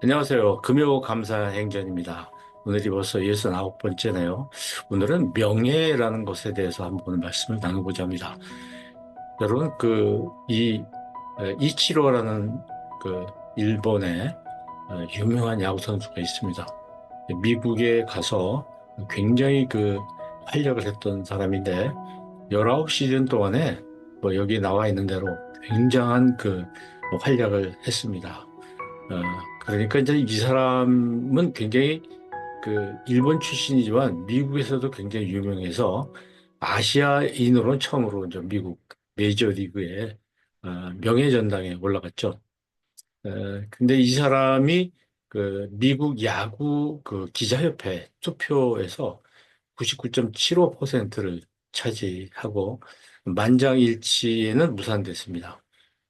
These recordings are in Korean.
안녕하세요. 금요감사행전입니다. 오늘이 벌써 69번째네요. 오늘은 명예라는 것에 대해서 한번 말씀을 나누고자 합니다. 여러분, 이치로라는 일본의 유명한 야구 선수가 있습니다. 미국에 가서 굉장히 활약을 했던 사람인데, 19시즌 동안에 여기 나와 있는 대로 굉장한 활약을 했습니다. 그러니까 이제 이 사람은 굉장히 일본 출신이지만 미국에서도 굉장히 유명해서 아시아인으로는 처음으로 이제 미국 메이저리그에 명예전당에 올라갔죠. 근데 이 사람이 미국 야구 기자협회 투표에서 99.75%를 차지하고 만장일치에는 무산됐습니다.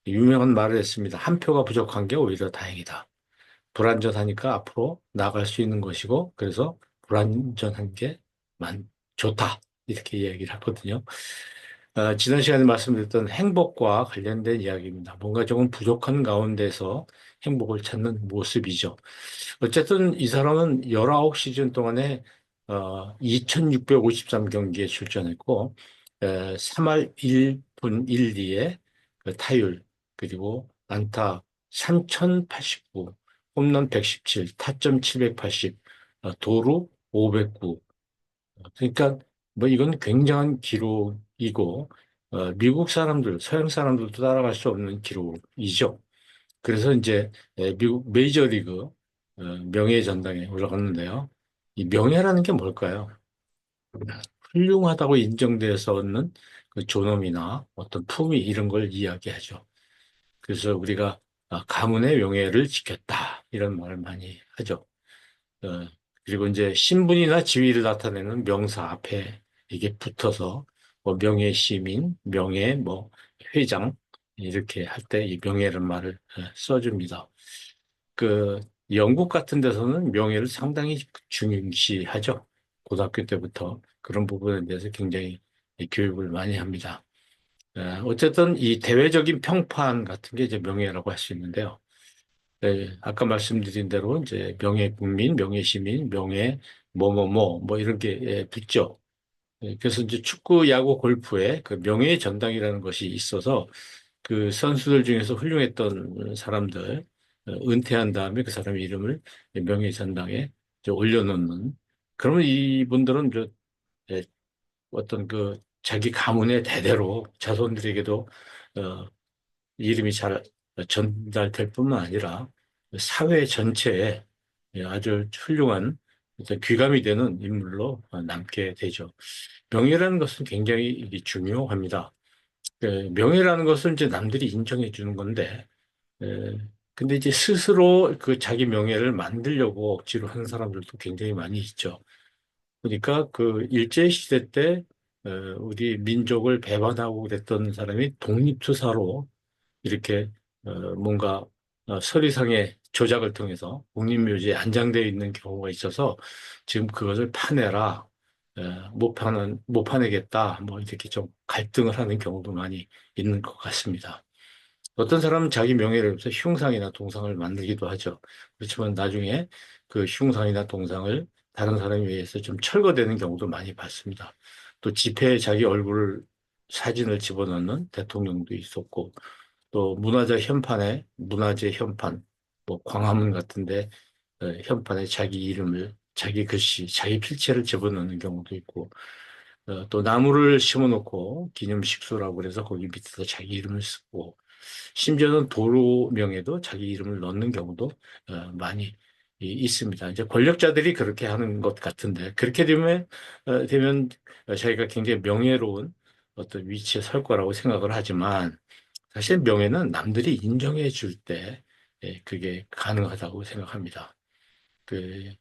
유명한 말을 했습니다. 한 표가 부족한 게 오히려 다행이다. 불완전하니까 앞으로 나갈 수 있는 것이고, 그래서 불완전한 게 좋다. 이렇게 이야기를 하거든요. 지난 시간에 말씀드렸던 행복과 관련된 이야기입니다. 뭔가 조금 부족한 가운데서 행복을 찾는 모습이죠. 어쨌든 이 사람은 19시즌 동안에 2653경기에 출전했고, 3할 1분 1리에 타율, 그리고 안타 3089, 홈런 117, 타점 780, 도루 509. 그러니까 뭐 이건 굉장한 기록이고 미국 사람들, 서양 사람들도 따라갈 수 없는 기록이죠. 그래서 이제 미국 메이저리그 명예 전당에 올라갔는데요. 이 명예라는 게 뭘까요? 훌륭하다고 인정돼서는 그 존엄이나 어떤 품위 이런 걸 이야기하죠. 그래서 우리가 가문의 명예를 지켰다 이런 말을 많이 하죠. 어, 그리고 이제 신분이나 지위를 나타내는 명사 앞에 이게 붙어서 뭐 명예 시민, 명예 뭐 회장 이렇게 할 때 이 명예라는 말을 써줍니다. 그 영국 같은 데서는 명예를 상당히 중요시하죠. 고등학교 때부터 그런 부분에 대해서 굉장히 교육을 많이 합니다. 어쨌든 이 대외적인 평판 같은 게 이제 명예라고 할 수 있는데요. 아까 말씀드린 대로 이제 명예 국민, 명예 시민, 명예 뭐뭐뭐 뭐 이런 게 붙죠. 그래서 이제 축구, 야구, 골프에 그 명예의 전당이라는 것이 있어서 그 선수들 중에서 훌륭했던 사람들 은퇴한 다음에 그 사람의 이름을 명예의 전당에 이제 올려놓는 그러면 이분들은 저 예, 어떤 자기 가문의 대대로 자손들에게도 어, 이름이 잘 전달될 뿐만 아니라 사회 전체에 아주 훌륭한 어떤 귀감이 되는 인물로 남게 되죠. 명예라는 것은 굉장히 이게 중요합니다. 명예라는 것은 이제 남들이 인정해 주는 건데, 에, 근데 이제 스스로 그 자기 명예를 만들려고 억지로 하는 사람들도 굉장히 많이 있죠. 그러니까 그 일제시대 때 우리 민족을 배반하고 그랬던 사람이 독립투사로 이렇게 뭔가 서류상의 조작을 통해서 국립묘지에 안장되어 있는 경우가 있어서 지금 그것을 파내라, 못 파내겠다, 뭐 이렇게 좀 갈등을 하는 경우도 많이 있는 것 같습니다. 어떤 사람은 자기 명예를 위해서 흉상이나 동상을 만들기도 하죠. 그렇지만 나중에 그 흉상이나 동상을 다른 사람에 의해서 좀 철거되는 경우도 많이 봤습니다. 또 집회에 자기 얼굴 사진을 집어넣는 대통령도 있었고, 또 문화재 현판, 뭐 광화문 같은데 현판에 자기 이름을, 자기 글씨, 자기 필체를 집어넣는 경우도 있고, 또 나무를 심어놓고 기념식소라고 그래서 거기 밑에서 자기 이름을 쓰고, 심지어는 도로명에도 자기 이름을 넣는 경우도 많이 있습니다. 이제 권력자들이 그렇게 하는 것 같은데 그렇게 되면 자기가 굉장히 명예로운 어떤 위치에 설 거라고 생각을 하지만 사실 명예는 남들이 인정해 줄 때 그게 가능하다고 생각합니다. 그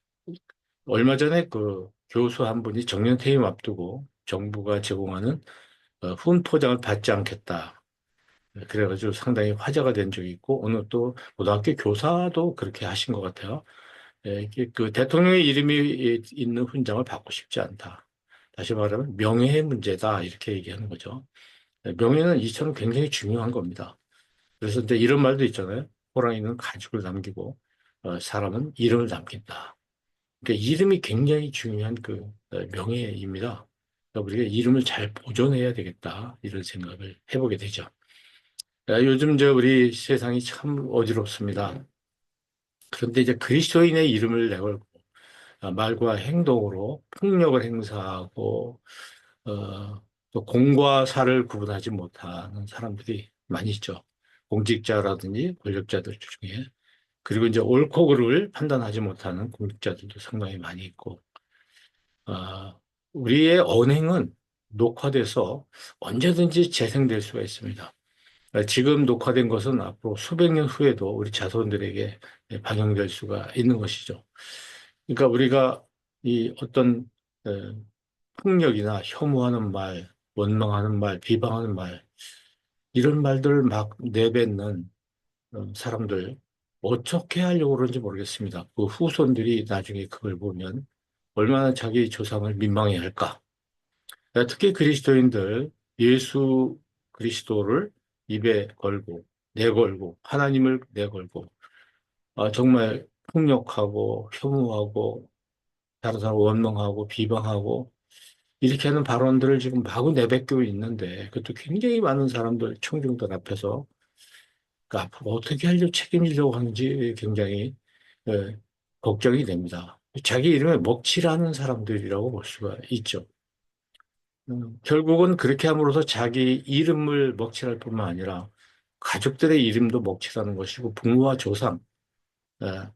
얼마 전에 그 교수 한 분이 정년 퇴임 앞두고 정부가 제공하는 훈포장을 받지 않겠다. 그래가지고 상당히 화제가 된 적이 있고, 오늘 또 고등학교 교사도 그렇게 하신 것 같아요. 이게 그 대통령의 이름이 있는 훈장을 받고 싶지 않다. 다시 말하면 명예의 문제다. 이렇게 얘기하는 거죠. 명예는 이처럼 굉장히 중요한 겁니다. 그래서 이제 이런 말도 있잖아요. 호랑이는 가죽을 남기고, 사람은 이름을 남긴다. 그러니까 이름이 굉장히 중요한 명예입니다. 그러니까 우리가 이름을 잘 보존해야 되겠다 이런 생각을 해보게 되죠. 요즘 우리 세상이 참 어지럽습니다. 그런데 이제 그리스도인의 이름을 내걸고 말과 행동으로 폭력을 행사하고 또 공과 사를 구분하지 못하는 사람들이 많이 있죠. 공직자라든지 권력자들 중에. 그리고 이제 옳고 그름을 판단하지 못하는 공직자들도 상당히 많이 있고, 우리의 언행은 녹화돼서 언제든지 재생될 수가 있습니다. 지금 녹화된 것은 앞으로 수백 년 후에도 우리 자손들에게 반영될 수가 있는 것이죠. 그러니까 우리가 이 어떤 에, 폭력이나 혐오하는 말, 원망하는 말, 비방하는 말, 이런 말들을 막 내뱉는 사람들 어떻게 하려고 그런지 모르겠습니다. 그 후손들이 나중에 그걸 보면 얼마나 자기 조상을 민망해 할까. 특히 그리스도인들 예수 그리스도를 입에 걸고 내걸고 하나님을 내걸고 정말 폭력하고 혐오하고 다른 사람 원망하고 비방하고 이렇게 하는 발언들을 지금 마구 내뱉고 있는데 그것도 굉장히 많은 사람들 청중들 앞에서 그 앞으로 어떻게 하려고 책임지려고 하는지 굉장히 예, 걱정이 됩니다. 자기 이름에 먹칠하는 사람들이라고 볼 수가 있죠. 결국은 그렇게 함으로써 자기 이름을 먹칠할 뿐만 아니라 가족들의 이름도 먹칠하는 것이고 부모와 조상, 예,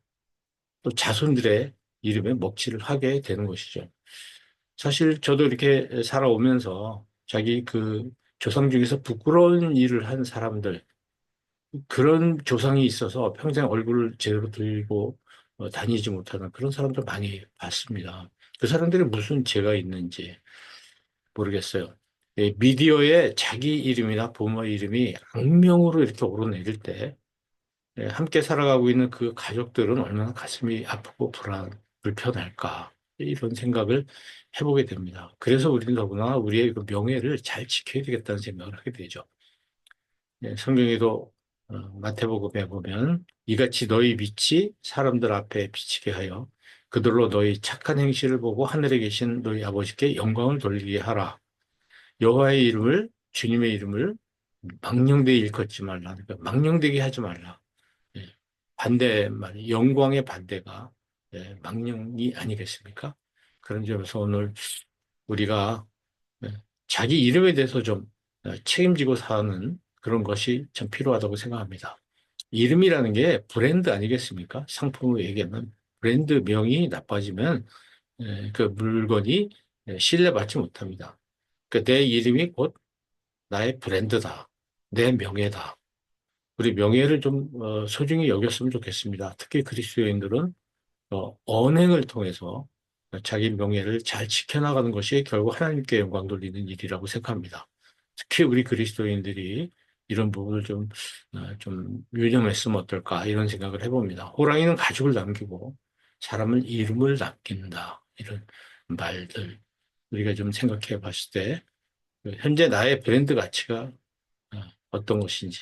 또 자손들의 이름에 먹칠을 하게 되는 것이죠. 사실 저도 이렇게 살아오면서 자기 조상 중에서 부끄러운 일을 한 사람들, 그런 조상이 있어서 평생 얼굴을 제대로 들고 다니지 못하는 그런 사람들 많이 봤습니다. 그 사람들이 무슨 죄가 있는지 모르겠어요. 미디어에 자기 이름이나 부모 이름이 악명으로 이렇게 오르내릴 때 함께 살아가고 있는 그 가족들은 얼마나 가슴이 아프고 불편할까 이런 생각을 해보게 됩니다. 그래서 우리는 더구나 우리의 그 명예를 잘 지켜야 되겠다는 생각을 하게 되죠. 성경에도 마태복음에 보면 이같이 너희 빛이 사람들 앞에 비치게 하여 그들로 너희 착한 행실을 보고 하늘에 계신 너희 아버지께 영광을 돌리게 하라. 여호와의 이름을 주님의 이름을 망령되이 일컫지 말라. 그러니까 망령되게 하지 말라. 예. 반대 말, 영광의 반대가 망령이 아니겠습니까? 그런 점에서 오늘 우리가 예, 자기 이름에 대해서 좀 책임지고 사는 그런 것이 참 필요하다고 생각합니다. 이름이라는 게 브랜드 아니겠습니까? 상품으로 얘기하면 브랜드 명이 나빠지면 그 물건이 신뢰받지 못합니다. 그러니까 내 이름이 곧 나의 브랜드다. 내 명예다. 우리 명예를 좀 소중히 여겼으면 좋겠습니다. 특히 그리스도인들은 언행을 통해서 자기 명예를 잘 지켜나가는 것이 결국 하나님께 영광 돌리는 일이라고 생각합니다. 특히 우리 그리스도인들이 이런 부분을 좀 유념했으면 어떨까 이런 생각을 해봅니다. 호랑이는 가죽을 남기고 사람은 이름을 남긴다. 이런 말들 우리가 좀 생각해 봤을 때 현재 나의 브랜드 가치가 어떤 것인지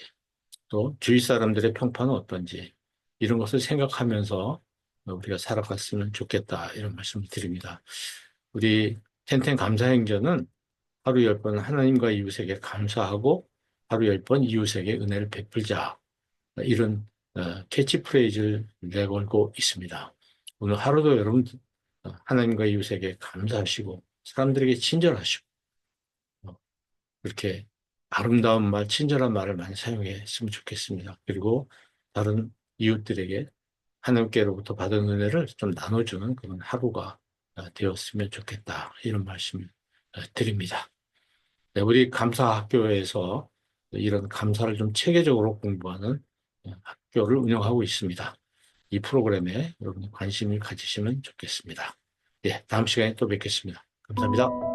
또 주위 사람들의 평판은 어떤지 이런 것을 생각하면서 우리가 살아갔으면 좋겠다 이런 말씀을 드립니다. 우리 텐텐 감사행전은 하루 10번 하나님과 이웃에게 감사하고 하루 10번 이웃에게 은혜를 베풀자 이런 캐치프레이즈를 내걸고 있습니다. 오늘 하루도 여러분 하나님과 이웃에게 감사하시고 사람들에게 친절하시고 그렇게 아름다운 말, 친절한 말을 많이 사용했으면 좋겠습니다. 그리고 다른 이웃들에게 하나님께로부터 받은 은혜를 좀 나눠주는 그런 하루가 되었으면 좋겠다. 이런 말씀을 드립니다. 네, 우리 감사학교에서 이런 감사를 좀 체계적으로 공부하는 학교를 운영하고 있습니다. 이 프로그램에 여러분 관심을 가지시면 좋겠습니다. 예, 다음 시간에 또 뵙겠습니다. 감사합니다.